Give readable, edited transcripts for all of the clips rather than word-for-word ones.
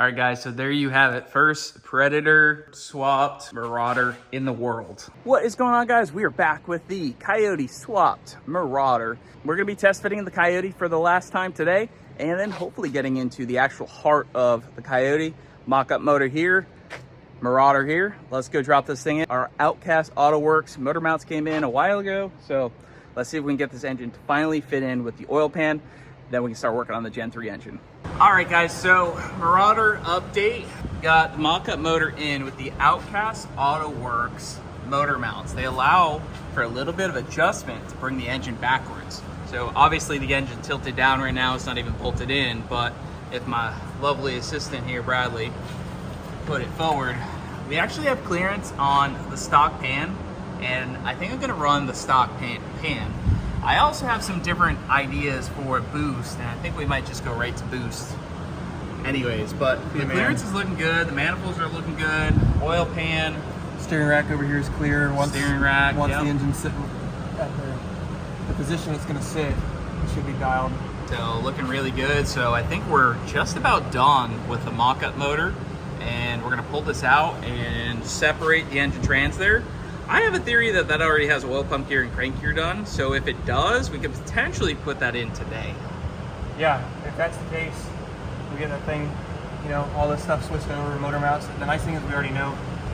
All right, guys, so there you have it. First Predator swapped Marauder in the world. What is going on, guys? We are back with the Coyote swapped Marauder. We're gonna be test fitting the Coyote for the last time today, and then hopefully getting into the actual heart of the Coyote. Mock-up motor here, Marauder here. Let's go drop this thing in. Our Outcast Auto Works motor mounts came in a while ago, so let's see if we can get this engine to finally fit in with the oil pan. Then we can start working on the Gen 3 engine. All right, guys, so Marauder update. Got the mock-up motor in with the Outcast Auto Works motor mounts. They allow for a little bit of adjustment to bring the engine backwards. So obviously the engine tilted down right now, it's not even bolted in, but if my lovely assistant here, Bradley, put it forward, we actually have clearance on the stock pan, and I think I'm gonna run the stock pan. I also have some different ideas for a boost, and I think we might just go right to boost. Anyways, but the clearance is looking good, the manifolds are looking good, oil pan. Steering rack over here is clear. Once the engine's sitting at the position it's gonna sit, it should be dialed. So looking really good. So I think we're just about done with the mock-up motor, and we're gonna pull this out and separate the engine trans there. I have a theory that that already has oil pump gear and crank gear done, so if it does, we could potentially put that in today. Yeah, if that's the case, we get that thing, you know, all this stuff switched over, motor mounts. The nice thing is we already know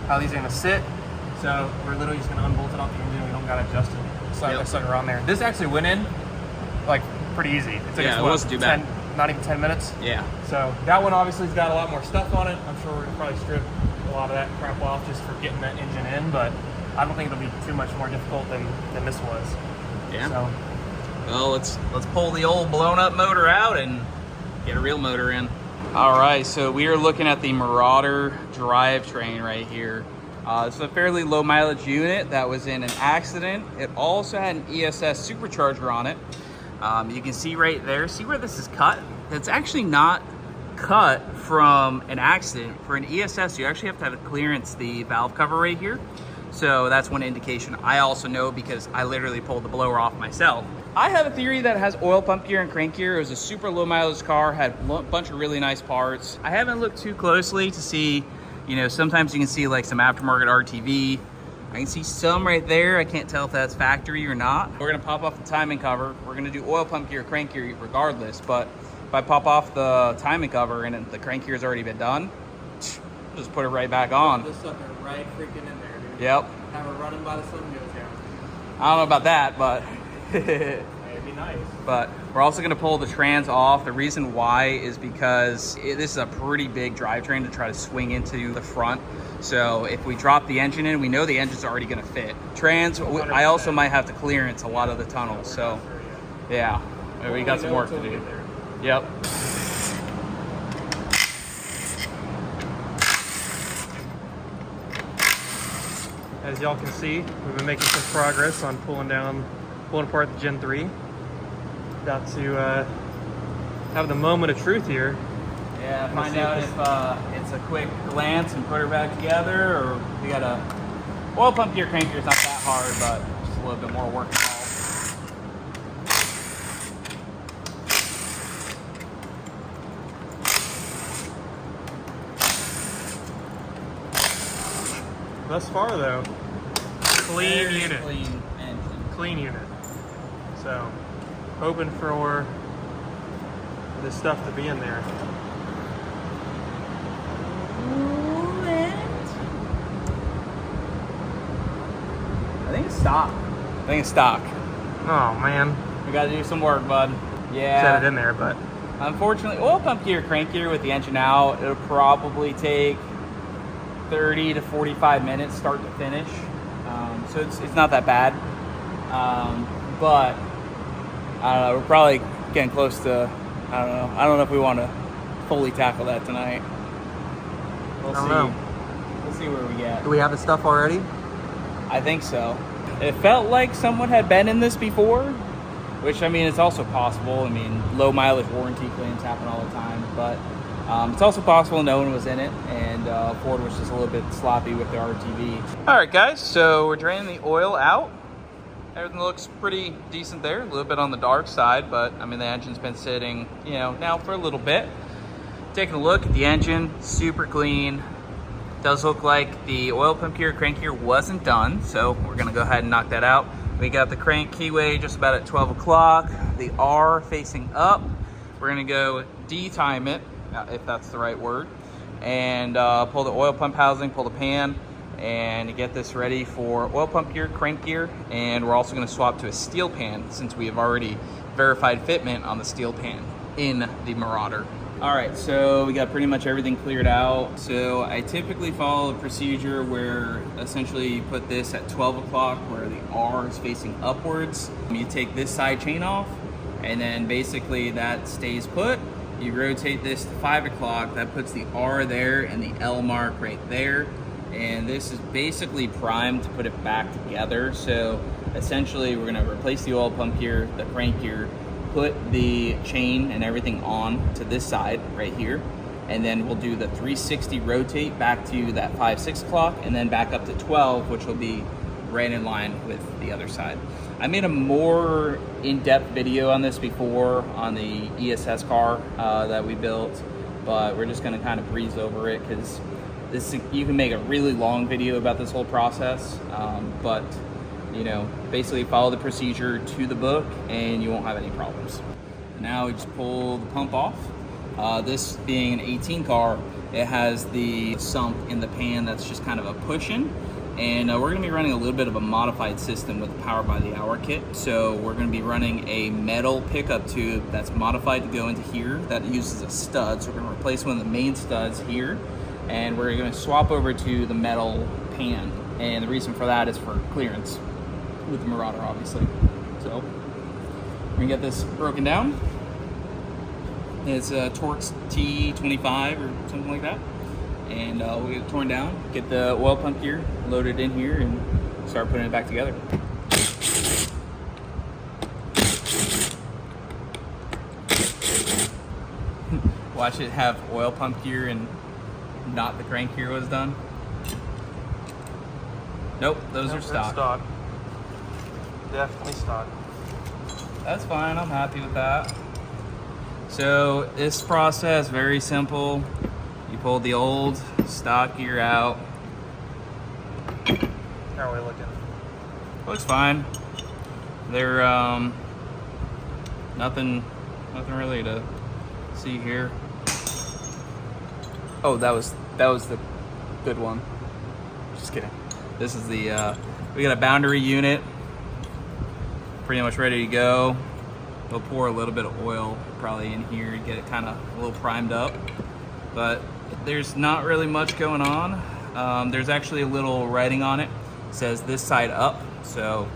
how these are gonna sit, so we're literally just gonna unbolt it off the engine. We don't gotta adjust it. So around there. This actually went in like pretty easy. It took us, it wasn't too bad. Not even 10 minutes. Yeah. So that one obviously has got a lot more stuff on it. I'm sure we're gonna probably strip a lot of that crap off just for getting that engine in, but I don't think it'll be too much more difficult than this was. Yeah. So. Well, let's pull the old blown up motor out and get a real motor in. All right, so we are looking at the Marauder drivetrain right here. It's a fairly low mileage unit that was in an accident. It also had an ESS supercharger on it. You can see right there, see where this is cut? It's actually not cut from an accident. For an ESS, you actually have to have clearance the valve cover right here. So that's one indication. I also know because I literally pulled the blower off myself. I have a theory that it has oil pump gear and crank gear. It was a super low mileage car, had a bunch of really nice parts. I haven't looked too closely to see, you know, sometimes you can see like some aftermarket RTV. I can see some right there. I can't tell if that's factory or not. We're gonna pop off the timing cover. We're gonna do oil pump gear, crank gear regardless, but if I pop off the timing cover and the crank gear has already been done, just put it right back on. This sucker right freaking in there. Yep. Have her running by the sun goes down. I don't know about that, but It'd be nice. But we're also going to pull the trans off. The reason why is because this is a pretty big drivetrain to try to swing into the front. So if we drop the engine in, we know the engine's already going to fit. Trans, 100%. I also might have to clearance a lot of the tunnels. So yeah, we got some work to do. Yep. As y'all can see, we've been making some progress on pulling apart the Gen 3. About to have the moment of truth here. Yeah, find out if it's a quick glance and put her back together, or we got a oil pump gear, crank gear is not that hard, but just a little bit more work involved. Thus far, though, clean unit. Clean engine. Clean unit. So, hoping for this stuff to be in there. I think it's stock. Oh man. We got to do some work, bud. Yeah. Set it in there, but unfortunately, oil pump gear, crank gear with the engine out, it'll probably take 30 to 45 minutes start to finish. So it's not that bad. But I don't know, we're probably getting close to, I don't know if we want to fully tackle that tonight. We'll see. Know. We'll see where we get. Do we have the stuff already? I think so. It felt like someone had been in this before, which, I mean, it's also possible. I mean, low mileage warranty claims happen all the time, but it's also possible no one was in it, and Ford was just a little bit sloppy with their RTV. All right, guys, so we're draining the oil out. Everything looks pretty decent there, a little bit on the dark side, but I mean, the engine's been sitting, you know, now for a little bit. taking a look at the engine, super clean. Does look like the oil pump gear, crank gear wasn't done, so we're gonna go ahead and knock that out. We got the crank keyway just about at 12 o'clock, the R facing up. We're gonna go D-time it, if that's the right word, and pull the oil pump housing, pull the pan, and get this ready for oil pump gear, crank gear, and we're also gonna swap to a steel pan since we have already verified fitment on the steel pan in the Marauder. All right, so we got pretty much everything cleared out. So I typically follow a procedure where essentially you put this at 12 o'clock where the R is facing upwards. You take this side chain off and then basically that stays put. You rotate this to 5 o'clock, that puts the R there and the L mark right there. And this is basically primed to put it back together. So essentially we're gonna replace the oil pump gear, the crank gear, put the chain and everything on to this side right here, and then we'll do the 360 rotate back to that 5, 6 o'clock, and then back up to 12, which will be right in line with the other side. I made a more in-depth video on this before on the ESS car that we built, but we're just gonna kind of breeze over it because this, you can make a really long video about this whole process, but you know, basically follow the procedure to the book and you won't have any problems. Now we just pull the pump off. This being an 18 car, it has the sump in the pan that's just kind of a push-in, and we're gonna be running a little bit of a modified system with the Power by the Hour kit. So we're gonna be running a metal pickup tube that's modified to go into here that uses a stud. So we're gonna replace one of the main studs here, and we're gonna swap over to the metal pan. And the reason for that is for clearance with the Marauder, obviously. So we're gonna get this broken down. It's a Torx T25 or something like that. And we'll get it torn down, get the oil pump gear loaded in here, and start putting it back together. Watch it have oil pump gear and not the crank gear was done. Nope, those are stock. Definitely stock. That's fine, I'm happy with that. So this process, very simple. You pull the old stock gear out. How are we looking? Looks fine. They're nothing really to see here. Oh, that was the good one. Just kidding. This is the we got a boundary unit pretty much ready to go. We'll pour a little bit of oil probably in here to get it kind of a little primed up, but there's not really much going on. There's actually a little writing on it. It says this side up, so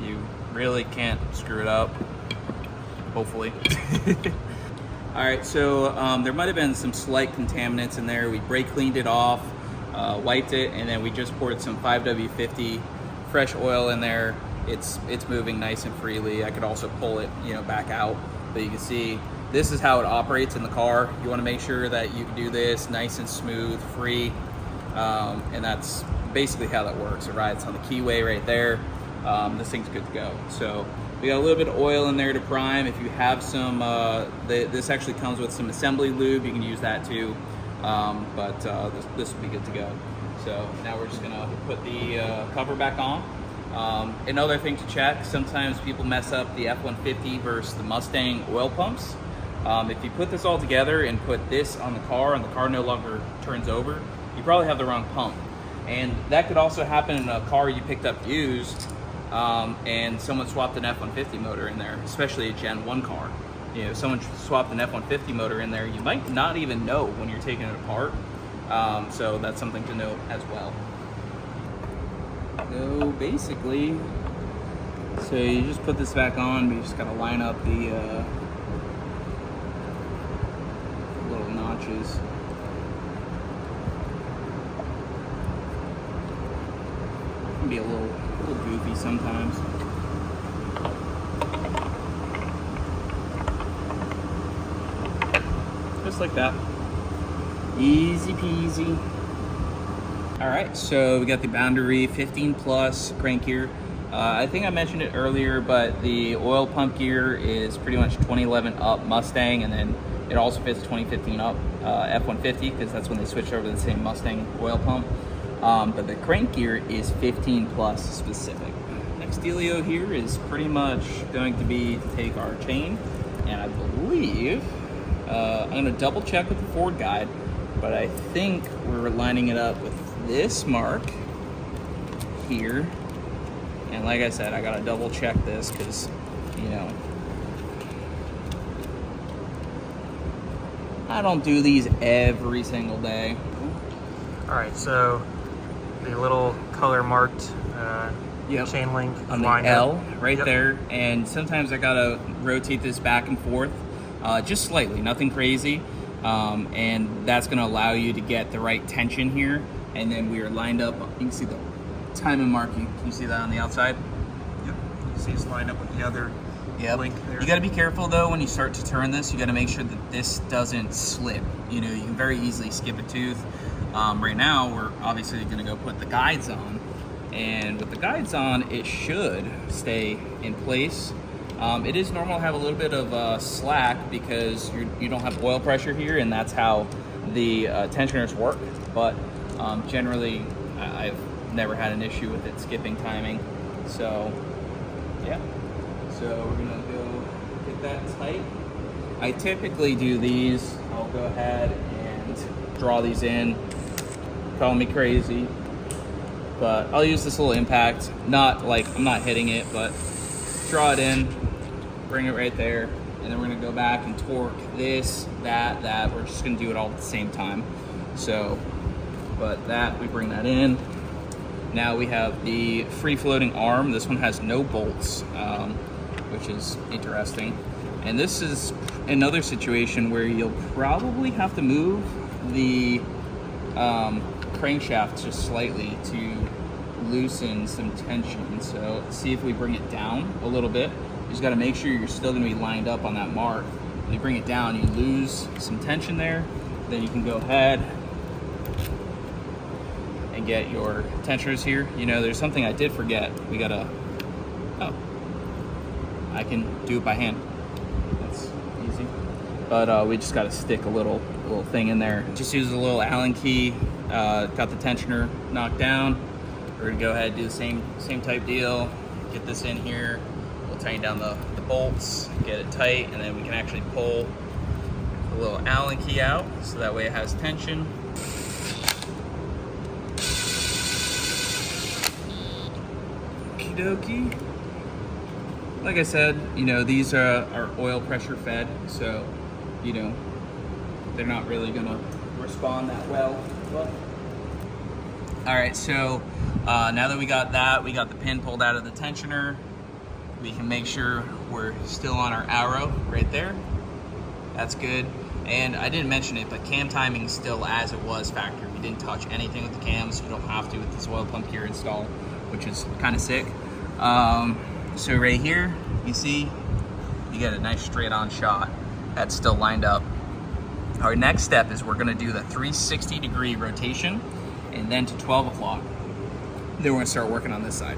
you really can't screw it up, hopefully. All right, so there might have been some slight contaminants in there. We brake cleaned it off, wiped it, and then we just poured some 5W50 fresh oil in there. It's moving nice and freely. I could also pull it, you know, back out, but you can see this is how it operates in the car. You want to make sure that you can do this nice and smooth, free, and that's basically how that works. It rides on the keyway right there. This thing's good to go. So we got a little bit of oil in there to prime. If you have some, this actually comes with some assembly lube. You can use that too, but this will be good to go. So now we're just gonna put the cover back on. Another thing to check, sometimes people mess up the F-150 versus the Mustang oil pumps. If you put this all together and put this on the car and the car no longer turns over, you probably have the wrong pump. And that could also happen in a car you picked up used, and someone swapped an F-150 motor in there, especially a Gen 1 car. You know, if someone swapped an F-150 motor in there, you might not even know when you're taking it apart. So that's something to note as well. So basically, so you just put this back on, but you just gotta line up the little notches. It can be a little goofy sometimes. Just like that. Easy peasy. All right, so we got the Boundary 15 Plus crank gear. I think I mentioned it earlier, but the oil pump gear is pretty much 2011 up Mustang, and then It also fits 2015 up F-150 because that's when they switched over to the same Mustang oil pump. But the crank gear is 15 plus specific. Next dealio here is pretty much going to be to take our chain, and I believe I'm going to double check with the Ford guide, but I think we're lining it up with this mark here. And like I said, I got to double check this because, you know, I don't do these every single day. All right, so the little color marked chain link on the L right there, and sometimes I gotta rotate this back and forth just slightly, nothing crazy, and that's gonna allow you to get the right tension here. And then we are lined up. You can see the timing marking. Can you see that on the outside? Yep. You can see it's lined up with the other link there. You got to be careful though when you start to turn this. You got to make sure that this doesn't slip. You know, you can very easily skip a tooth. Right now, we're obviously going to go put the guides on, and with the guides on, it should stay in place. It is normal to have a little bit of slack because you don't have oil pressure here, and that's how the tensioners work. But generally, I've never had an issue with it skipping timing. So, yeah. So we're gonna go get that tight. I typically do these. I'll go ahead and draw these in. Call me crazy, but I'll use this little impact. Not like I'm not hitting it, but draw it in, bring it right there, and then we're gonna go back and torque this, that. We're just gonna do it all at the same time. So, but that, we bring that in. Now we have the free-floating arm. This one has no bolts, which is interesting. And this is another situation where you'll probably have to move the crankshaft just slightly to loosen some tension. So see if we bring it down a little bit. You just got to make sure you're still going to be lined up on that mark. When you bring it down, you lose some tension there. Then you can go ahead and get your tensioners here. You know, there's something I did forget. We gotta, I can do it by hand. That's easy. But we just gotta stick a little thing in there. Just use a little Allen key. Got the tensioner knocked down. We're gonna go ahead and do the same type deal. Get this in here. We'll tighten down the bolts, get it tight, and then we can actually pull the little Allen key out so that way it has tension. Okie dokie. Like I said, you know, these are oil pressure fed, so, you know, they're not really gonna respond that well. But all right, so now that we got the pin pulled out of the tensioner, we can make sure we're still on our arrow right there. That's good. And I didn't mention it, but cam timing is still as it was factory. We didn't touch anything with the cams. You don't have to with this oil pump gear installed, which is kind of sick. So right here, you see, you get a nice straight on shot. That's still lined up. Our next step is we're gonna do the 360-degree rotation and then to 12 o'clock. Then we're gonna start working on this side.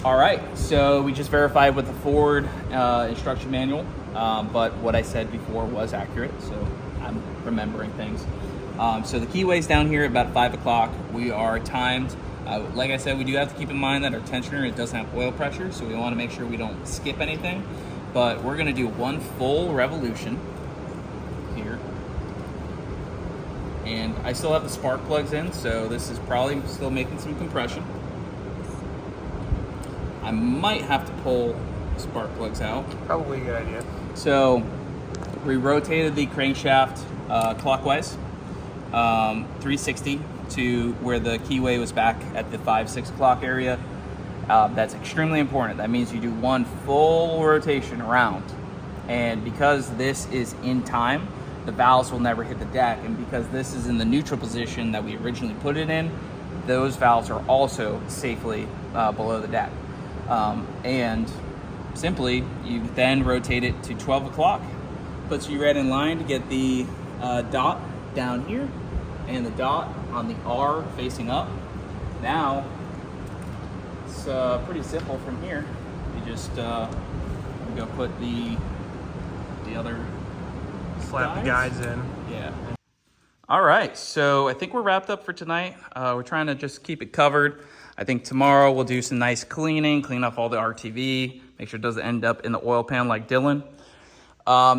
All right, so we just verified with the Ford instruction manual, but what I said before was accurate, so I'm remembering things. So the keyway's down here at about 5 o'clock. We are timed. Like I said, we do have to keep in mind that our tensioner, it doesn't have oil pressure, so we wanna make sure we don't skip anything. But we're gonna do one full revolution here. And I still have the spark plugs in, so this is probably still making some compression. I might have to pull spark plugs out. Probably a good idea. So we rotated the crankshaft clockwise, 360 to where the keyway was back at the 5-6 o'clock area. That's extremely important. That means you do one full rotation around. And because this is in time, the valves will never hit the deck. And because this is in the neutral position that we originally put it in, those valves are also safely below the deck. And simply, you then rotate it to 12 o'clock. Puts you right in line to get the dot down here and the dot on the R facing up. Now, it's pretty simple from here. You just go put the other slap the guides in. Yeah. All right, so I think we're wrapped up for tonight. We're trying to just keep it covered. I think tomorrow we'll do some nice cleaning, clean off all the RTV, make sure it doesn't end up in the oil pan like Dylan.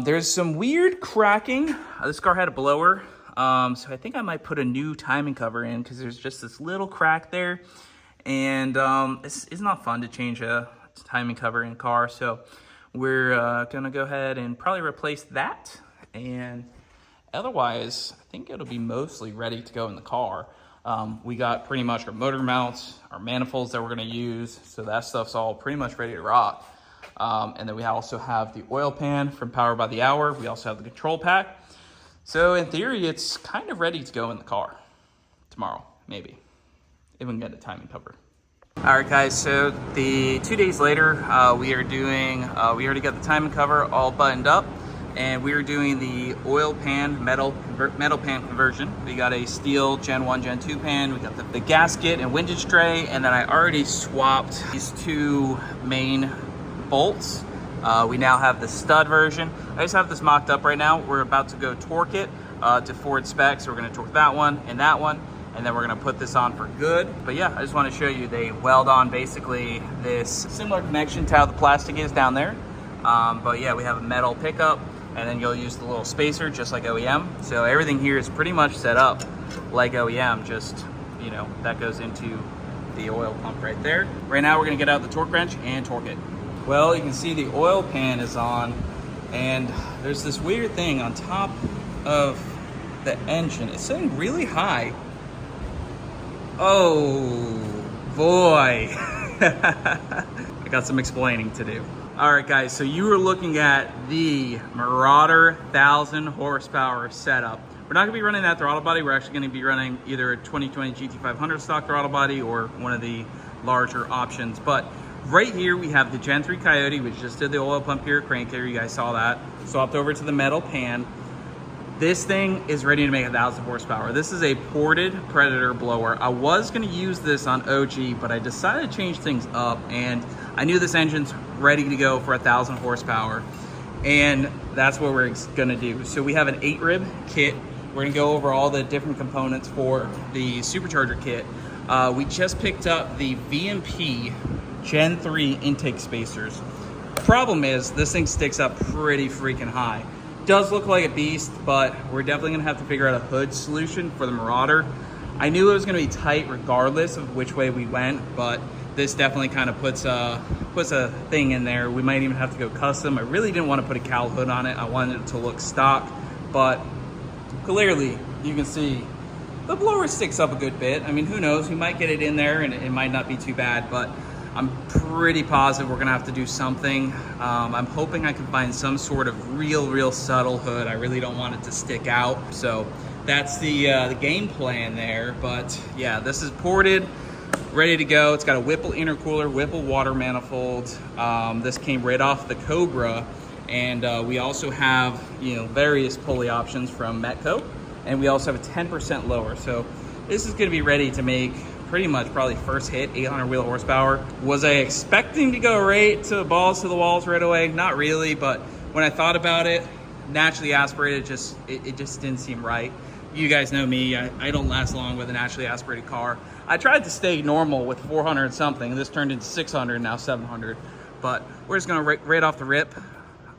There's some weird cracking. This car had a blower, so I think I might put a new timing cover in because there's just this little crack there. And it's not fun to change a timing cover in a car, so we're gonna go ahead and probably replace that. And otherwise, I think it'll be mostly ready to go in the car. We got pretty much our motor mounts, our manifolds that we're gonna use, so that stuff's all pretty much ready to rock. And then we also have the oil pan from Power by the Hour. We also have the control pack. So in theory, it's kind of ready to go in the car tomorrow, maybe, if we can get a timing cover. All right, guys, so the 2 days later, we are doing, we already got the timing cover all buttoned up, and we are doing the oil pan metal pan conversion. We got a steel Gen 1, Gen 2 pan. We got the gasket and windage tray, and then I already swapped these two main bolts. We now have the stud version. I just have this mocked up right now. We're about to go torque it to Ford specs. So we're gonna torque that one, and then we're gonna put this on for good. But yeah, I just wanna show you, they weld on basically this similar connection to how the plastic is down there. But yeah, we have a metal pickup, and then you'll use the little spacer just like OEM. So everything here is pretty much set up like OEM, just, you know, that goes into the oil pump right there. Right now we're gonna get out the torque wrench and torque it. Well, you can see the oil pan is on, and there's this weird thing on top of the engine. It's sitting really high. Oh boy. I got some explaining to do. All right, guys, so you were looking at the Marauder 1,000 horsepower setup. We're not gonna be running that throttle body. We're actually gonna be running either a 2020 GT500 stock throttle body or one of the larger options. But right here, we have the Gen 3 Coyote, which just did the oil pump here, crank here, you guys saw that. Swapped over to the metal pan. This thing is ready to make 1,000 horsepower. This is a ported Predator blower. I was gonna use this on OG, but I decided to change things up, and I knew this engine's ready to go for 1,000 horsepower, and that's what we're gonna do. So we have an 8-rib kit. We're gonna go over all the different components for the supercharger kit. We just picked up the VMP Gen 3 intake spacers. Problem is, this thing sticks up pretty freaking high. Does look like a beast, but we're definitely gonna have to figure out a hood solution for the Marauder. I knew it was gonna be tight regardless of which way we went, but this definitely kind of puts a thing in there. We might even have to go custom. I really didn't want to put a cowl hood on it. I wanted it to look stock, but clearly you can see the blower sticks up a good bit. I mean, who knows? We might get it in there and it might not be too bad, but I'm pretty positive we're gonna have to do something. I'm hoping I can find some sort of real subtle hood. I really don't want it to stick out. So that's the game plan there. But yeah, this is ported, ready to go. It's got a Whipple intercooler, Whipple water manifold. This came right off the Cobra. And we also have, you know, various pulley options from Metco. And we also have a 10% lower. So this is gonna be ready to make pretty much probably first hit 800 wheel horsepower. Was I expecting to go right to balls to the walls right away? Not really, but when I thought about it, naturally aspirated, it just didn't seem right. You guys know me, I don't last long with a naturally aspirated car. I tried to stay normal with 400 something. This turned into 600, now 700. But we're just gonna right off the rip.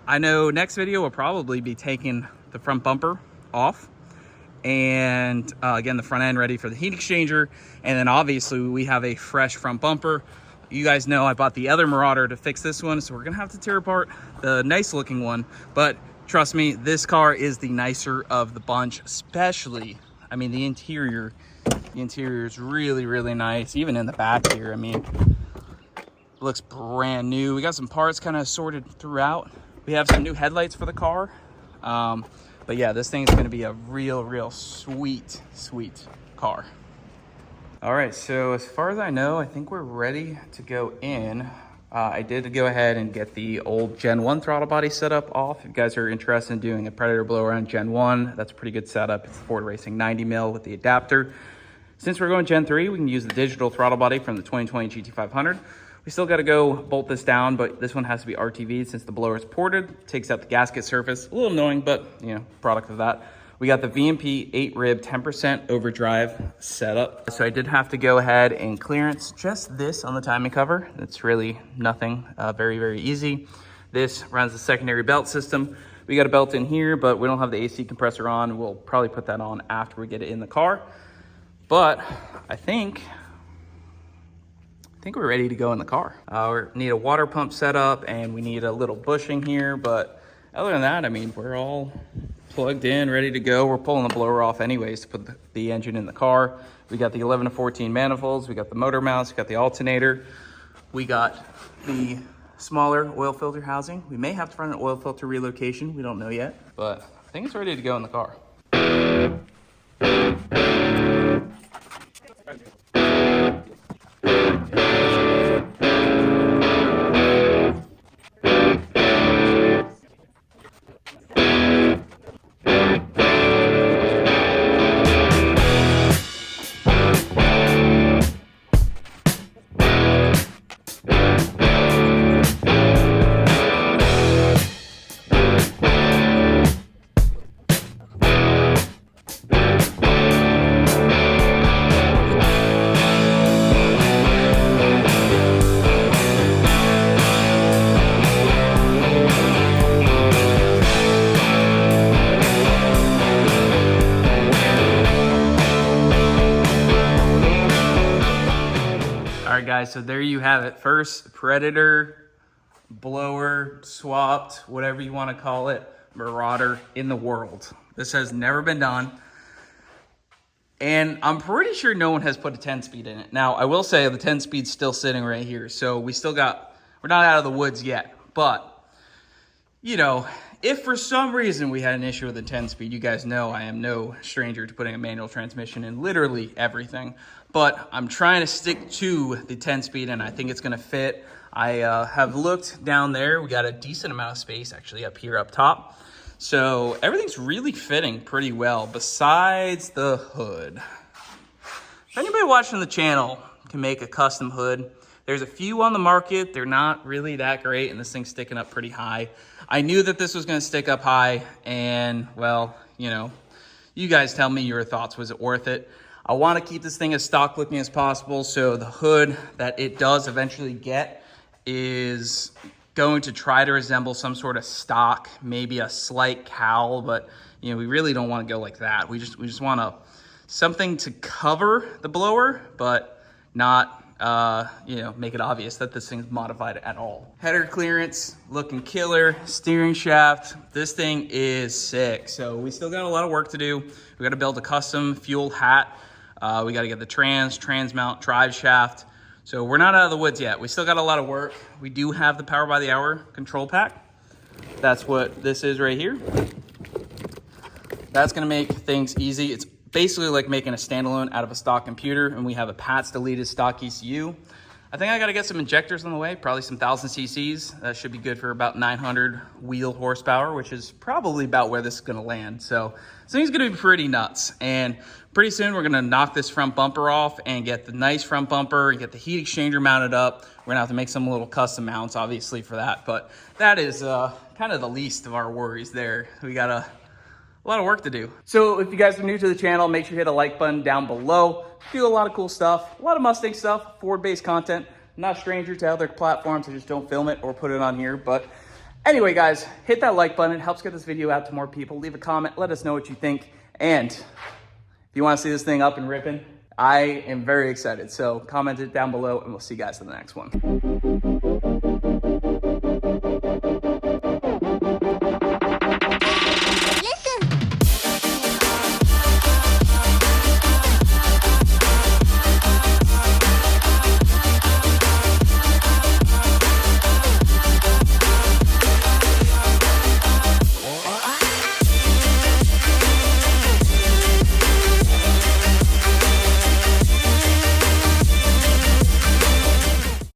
I know next video will probably be taking the front bumper off. And again, the front end ready for the heat exchanger. And then obviously we have a fresh front bumper. You guys know I bought the other Marauder to fix this one, so we're gonna have to tear apart the nice looking one. But trust me, this car is the nicer of the bunch, especially, I mean, the interior is really nice. Even in the back here, I mean, it looks brand new. We got some parts kind of sorted throughout. We have some new headlights for the car. But yeah, this thing's gonna be a real sweet car. All right, so as far as I know, I think we're ready to go in. I did go ahead and get the old Gen 1 throttle body setup off. If you guys are interested in doing a Predator blower on Gen 1, that's a pretty good setup. It's Ford Racing 90 mil with the adapter. Since we're going Gen 3, we can use the digital throttle body from the 2020 GT500. We still got to go bolt this down, but this one has to be RTV since the blower is ported. Takes out the gasket surface. A little annoying, but you know, product of that. We got the VMP 8 rib 10% overdrive setup. So I did have to go ahead and clearance just this on the timing cover. It's really nothing, very, very easy. This runs the secondary belt system. We got a belt in here, but we don't have the AC compressor on. We'll probably put that on after we get it in the car. But I think we're ready to go in the car. We need a water pump setup and we need a little bushing here. But other than that, I mean, we're all plugged in, ready to go. We're pulling the blower off anyways to put the engine in the car. We got the 11 to 14 manifolds. We got the motor mounts. We got the alternator. We got the smaller oil filter housing. We may have to run an oil filter relocation. We don't know yet, but I think it's ready to go in the car. Guys, so there you have it. First Predator blower swapped, whatever you want to call it, Marauder in the world. This has never been done, and I'm pretty sure no one has put a 10-speed in it. Now I will say the 10-speed's still sitting right here, so we're not out of the woods yet. But you know, if for some reason we had an issue with the 10-speed, you guys know I am no stranger to putting a manual transmission in literally everything. But I'm trying to stick to the 10-speed, and I think it's going to fit. I have looked down there. We got a decent amount of space actually up here up top. So everything's really fitting pretty well besides the hood. If anybody watching the channel can make a custom hood, there's a few on the market. They're not really that great, and this thing's sticking up pretty high. I knew that this was going to stick up high, and well, you know, you guys tell me your thoughts. Was it worth it? I want to keep this thing as stock looking as possible, so the hood that it does eventually get is going to try to resemble some sort of stock, maybe a slight cowl, but you know, we really don't want to go like that. We just want something to cover the blower, but not you know, make it obvious that this thing's modified at all. Header clearance looking killer. Steering shaft, this thing is sick. So we still got a lot of work to do. We got to build a custom fuel hat. We got to get the trans mount drive shaft. So we're not out of the woods yet. We still got a lot of work. We do have the power by the hour control pack. That's what this is right here. That's going to make things easy. It's basically like making a standalone out of a stock computer, and we have a PATS deleted stock ECU. I think I got to get some injectors on the way, probably some 1000 cc's. That should be good for about 900 wheel horsepower, which is probably about where this is going to land. So this thing's going to be pretty nuts. And pretty soon we're going to knock this front bumper off and get the nice front bumper and get the heat exchanger mounted up. We're going to have to make some little custom mounts, obviously, for that. But that is kind of the least of our worries there. We got a lot of work to do. So if you guys are new to the channel, make sure you hit a like button down below. Do a lot of cool stuff, a lot of Mustang stuff, Ford-based content. I'm not a stranger to other platforms. I just don't film it or put it on here. But anyway, guys, hit that like button. It helps get this video out to more people. Leave a comment. Let us know what you think. And if you want to see this thing up and ripping, I am very excited. So comment it down below, and we'll see you guys in the next one.